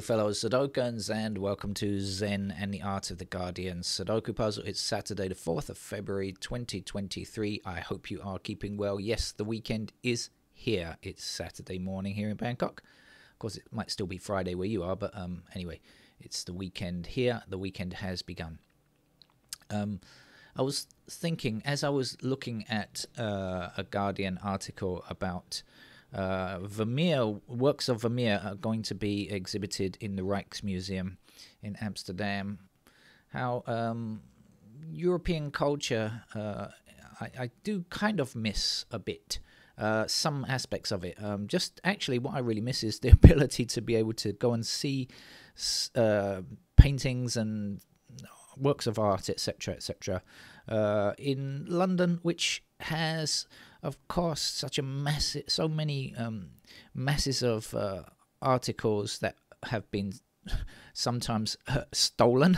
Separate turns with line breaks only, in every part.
fellow Sudokans, and welcome to Zen and the Art of the Guardian Sudoku Puzzle. It's Saturday the 4th of February 2023. I hope you are keeping well. Yes, the weekend is here. It's Saturday morning here in Bangkok. Of course, it might still be Friday where you are, but anyway, it's the weekend here. The weekend has begun. I was thinking, as I was looking at a Guardian article about Vermeer, works of Vermeer are going to be exhibited in the Rijksmuseum in Amsterdam. How European culture, I do kind of miss a bit. Some aspects of it. Just actually what I really miss is the ability to be able to go and see paintings and works of art, etc., etc. In London, which has, of course, such a massive, so many masses of articles that have been sometimes stolen,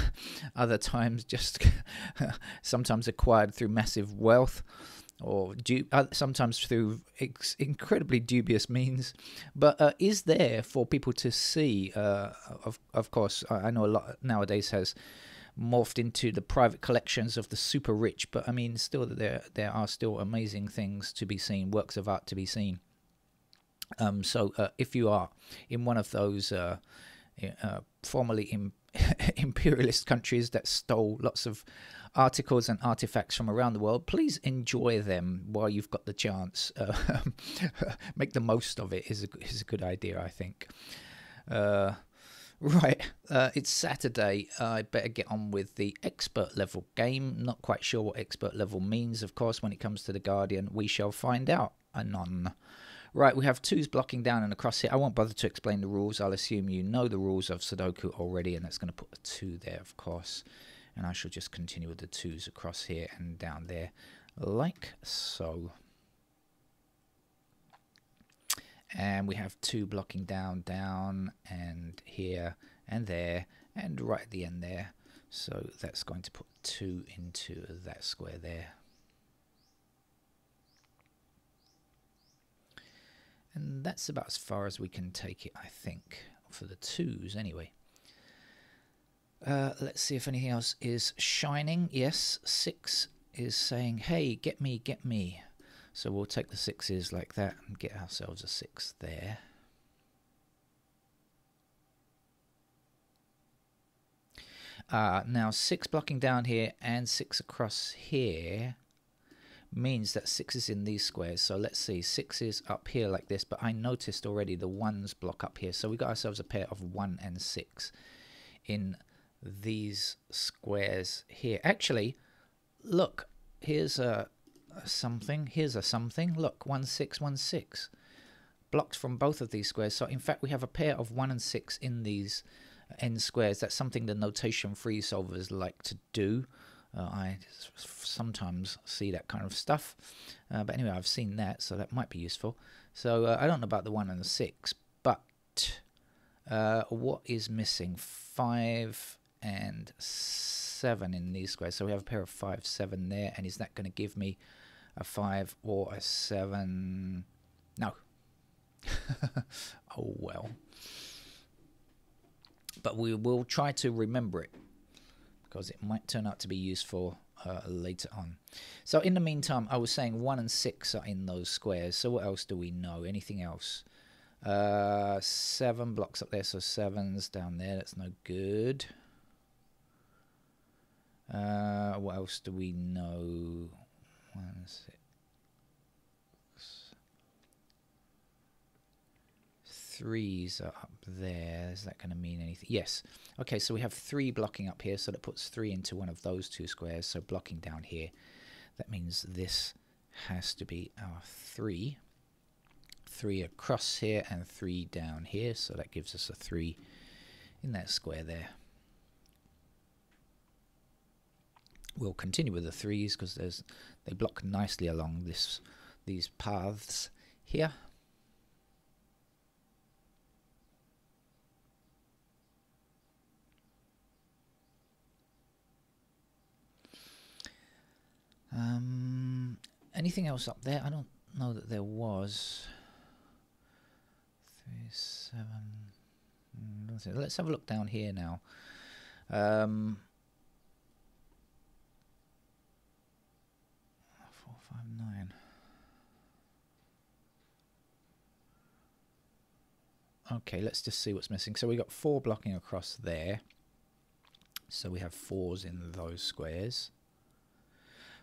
other times just sometimes acquired through massive wealth, or sometimes through incredibly dubious means, but is there for people to see. Of course, I know a lot nowadays has morphed into the private collections of the super rich, but I mean, still there are still amazing things to be seen, works of art to be seen. So if you are in one of those formerly imperialist countries that stole lots of articles and artifacts from around the world, please enjoy them while you've got the chance. Make the most of it is a good idea, I think. Right, it's Saturday. I better get on with the expert level game. Not quite sure what expert level means, of course, when it comes to the Guardian. We shall find out anon. Right, we have twos blocking down and across here. I won't bother to explain the rules. I'll assume you know the rules of Sudoku already, and that's going to put a 2 there, of course. And I shall just continue with the 2s across here and down there, like so. And we have 2 blocking down, and here, and there, and right at the end there. So that's going to put 2 into that square there. And that's about as far as we can take it, I think, for the 2s anyway. Let's see if anything else is shining. Yes, 6 is saying, hey, get me, get me. So we'll take the 6s like that and get ourselves a 6 there. Now 6 blocking down here and 6 across here means that 6 is in these squares. So let's see, 6 is up here like this, but I noticed already the 1s block up here. So we got ourselves a pair of 1 and 6 in these squares here. Actually, look, here's a something, here's a something. Look, 1 6 1 6 blocked from both of these squares. So in fact we have a pair of 1 and 6 in these n squares. That's something the notation free solvers like to do. I sometimes see that kind of stuff, but anyway, I've seen that, so that might be useful. So I don't know about the 1 and the 6, but what is missing? 5 and 7 in these squares. So we have a pair of 5 7 there, and is that going to give me a 5 or a 7? No. Oh well. But we will try to remember it, because it might turn out to be useful later on. So in the meantime, I was saying 1 and 6 are in those squares. So what else do we know? Anything else? 7 blocks up there, so 7's down there. That's no good. What else do we know? 1 6. 3's are up there. Is that going to mean anything? Yes. Okay, so we have 3 blocking up here, so that puts 3 into one of those 2 squares. So blocking down here, that means this has to be our 3. 3 across here and 3 down here, so that gives us a 3 in that square there. We'll continue with the 3's because they block nicely along these paths here. Anything else up there? I don't know that there was. 3 7. Let's have a look down here now. 4, 5, 9. Okay, let's just see what's missing. So we got 4 blocking across there. So we have 4s in those squares.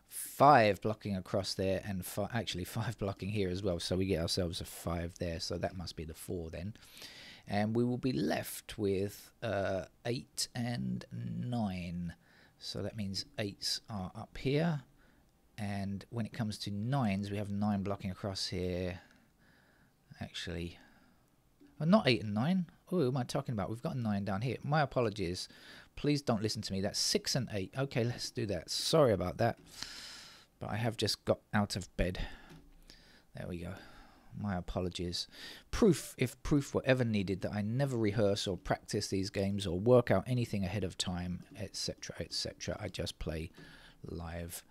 5 blocking across there, and actually 5 blocking here as well. So we get ourselves a 5 there. So that must be the 4 then. And we will be left with 8 and 9. So that means 8s are up here. And when it comes to 9s, we have 9 blocking across here. Actually, not 8 and 9. Oh, who am I talking about? We've got 9 down here. My apologies. Please don't listen to me. That's 6 and 8. Okay, let's do that. Sorry about that. But I have just got out of bed. There we go. My apologies. Proof, if proof were ever needed, that I never rehearse or practice these games or work out anything ahead of time, etc., etc. I just play live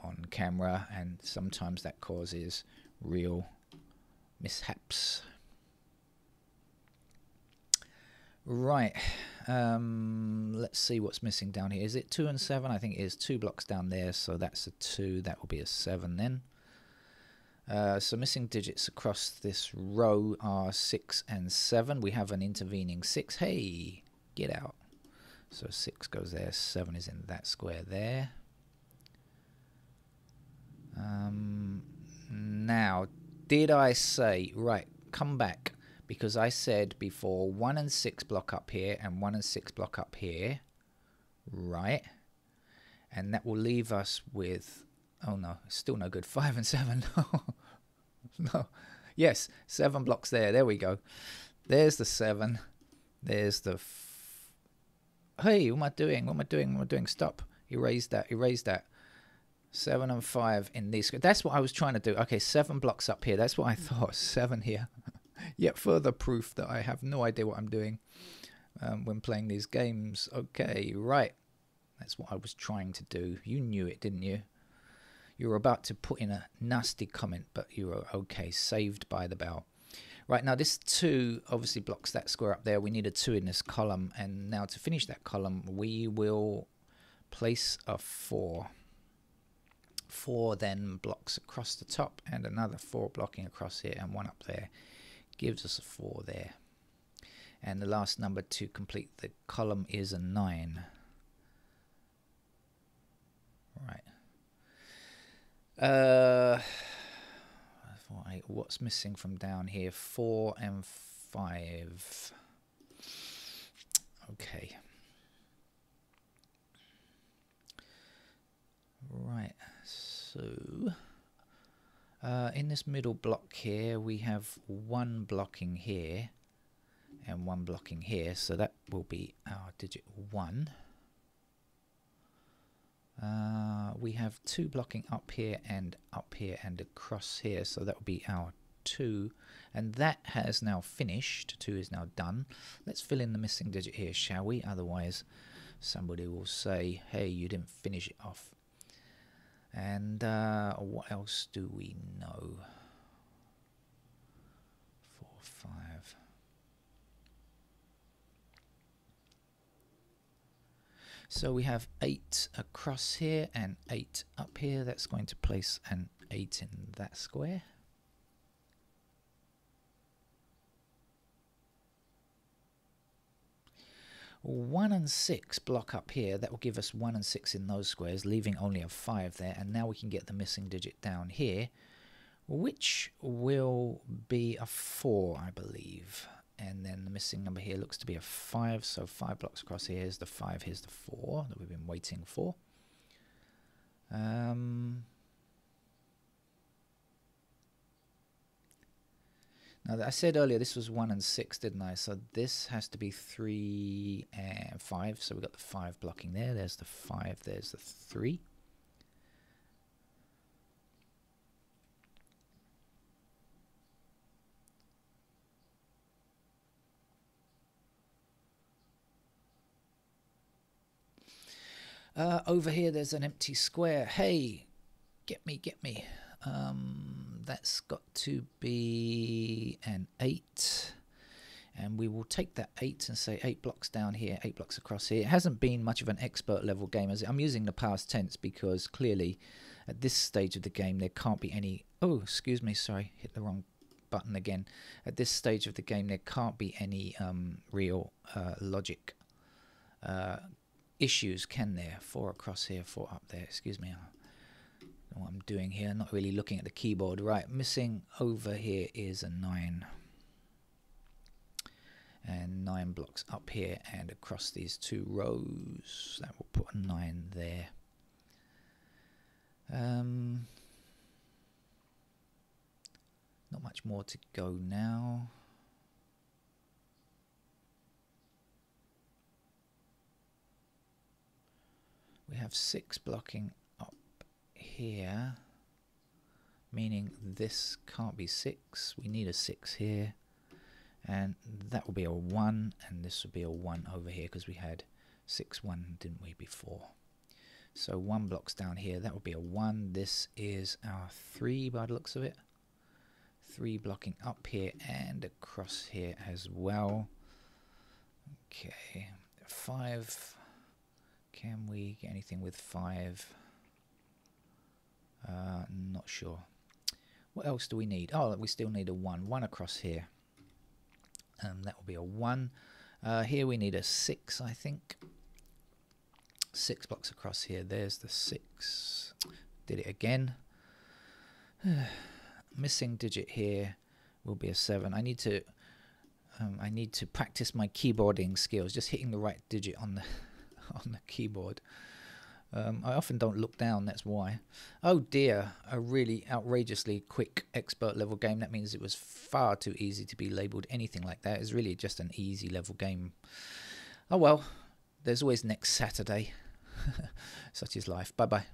on camera, and sometimes that causes real mishaps. Right, let's see what's missing down here. Is it 2 and 7? I think it is 2 blocks down there, so that's a 2. That will be a 7 then. So missing digits across this row are 6 and 7. We have an intervening 6. Hey, get out. So 6 goes there. 7 is in that square there. Now, did I say, right, come back, because I said before 1 and 6 block up here and 1 and 6 block up here, right? And that will leave us with, oh no, it's still no good, 5 and 7. No, yes, 7 blocks there. There we go. There's the 7. There's the hey, what am I doing? What am I doing? What am I doing? Stop. Erase that. Erase that. 7 and 5 in these. That's what I was trying to do. Okay, 7 blocks up here. That's what I thought. 7 here. Yet further proof that I have no idea what I'm doing when playing these games. Okay, right. That's what I was trying to do. You knew it, didn't you? You were about to put in a nasty comment, but you were okay. Saved by the bell. Right, now this 2 obviously blocks that square up there. We need a 2 in this column. And now to finish that column, we will place a 4. 4 then blocks across the top, and another 4 blocking across here, and 1 up there. Gives us a 4 there. And the last number to complete the column is a 9. Right. What's missing from down here? 4 and 5. Okay. Right. So in this middle block here, we have 1 blocking here and 1 blocking here. So that will be our digit 1. We have 2 blocking up here and across here, so that will be our 2, and that has now finished. 2 is now done. Let's fill in the missing digit here, shall we? Otherwise somebody will say, hey, you didn't finish it off. And what else do we know? 4, 5. So we have 8 across here and 8 up here. That's going to place an 8 in that square. One and 6 block up here. That will give us 1 and 6 in those squares, leaving only a 5 there. And now we can get the missing digit down here, which will be a 4, I believe. And then the missing number here looks to be a 5. So 5 blocks across here. Here's the 5. Here's the 4 that we've been waiting for. Now, I said earlier this was 1 and 6, didn't I? So this has to be 3 and 5. So we've got the 5 blocking there. There's the 5. There's the 3. Over here, there's an empty square. Hey, get me, get me. That's got to be an 8. And we will take that 8 and say 8 blocks down here, 8 blocks across here. It hasn't been much of an expert level game. As I'm using the past tense because clearly at this stage of the game there can't be any... Oh, excuse me, sorry, hit the wrong button again. At this stage of the game there can't be any real logic issues, can there? 4 across here, 4 up there. Excuse me. I don't know what I'm doing here. Not really looking at the keyboard. Right, missing over here is a 9. And 9 blocks up here and across these 2 rows. That will put a 9 there. Not much more to go now. We have 6 blocking up here, meaning this can't be 6. We need a 6 here. And that will be a 1, and this will be a 1 over here because we had 6, 1, didn't we, before? So 1 blocks down here, that will be a 1. This is our 3 by the looks of it. 3 blocking up here and across here as well. Okay, 5. Can we get anything with 5? Not sure. What else do we need? Oh, we still need a 1. 1 across here. That will be a 1. Here we need a 6, I think. 6 blocks across here. There's the 6. Did it again. Missing digit here will be a 7. I need to practice my keyboarding skills. Just hitting the right digit on the on the keyboard. I often don't look down, that's why. Oh dear, a really outrageously quick expert level game. That means it was far too easy to be labelled anything like that. It's really just an easy level game. Oh well, there's always next Saturday. Such is life. Bye bye.